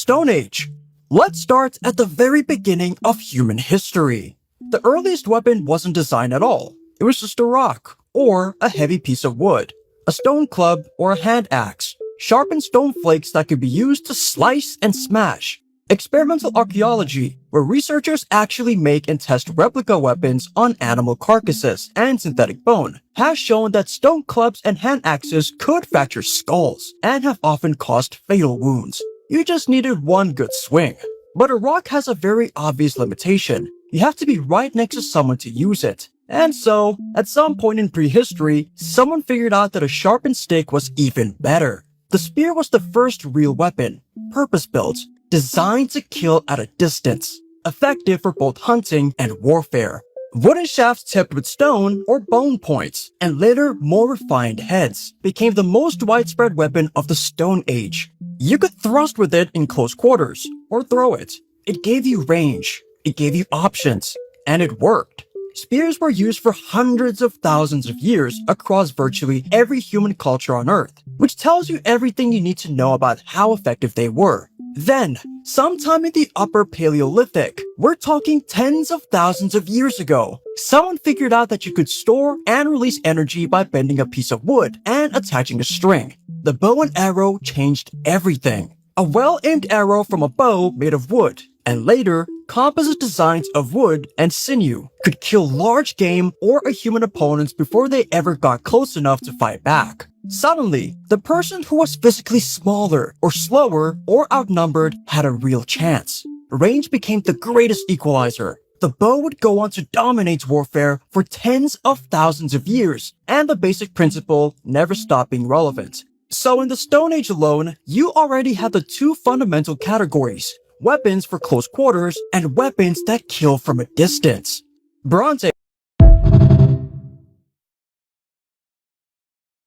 Stone Age. Let's start at the very beginning of human history. The earliest weapon wasn't designed at all. It was just a rock, or a heavy piece of wood, a stone club, or a hand axe, sharpened stone flakes that could be used to slice and smash. Experimental archaeology, where researchers actually make and test replica weapons on animal carcasses and synthetic bone, has shown that stone clubs and hand axes could fracture skulls and have often caused fatal wounds. You just needed one good swing. But a rock has a very obvious limitation. You have to be right next to someone to use it. And so, at some point in prehistory, someone figured out that a sharpened stick was even better. The spear was the first real weapon, purpose-built, designed to kill at a distance, effective for both hunting and warfare. Wooden shafts tipped with stone or bone points, and later more refined heads, became the most widespread weapon of the Stone Age. You could thrust with it in close quarters, or throw it. It gave you range, it gave you options, and it worked. Spears were used for hundreds of thousands of years across virtually every human culture on Earth, which tells you everything you need to know about how effective they were. Then, sometime in the Upper Paleolithic, we're talking tens of thousands of years ago, someone figured out that you could store and release energy by bending a piece of wood and attaching a string. The bow and arrow changed everything. A well-aimed arrow from a bow made of wood, and later, composite designs of wood and sinew could kill large game or a human opponents before they ever got close enough to fight back. Suddenly, the person who was physically smaller or slower or outnumbered had a real chance. Range became the greatest equalizer. The bow would go on to dominate warfare for tens of thousands of years, and the basic principle never stopped being relevant. So in the Stone Age alone, you already had the two fundamental categories: weapons for close quarters and weapons that kill from a distance. Bronze Age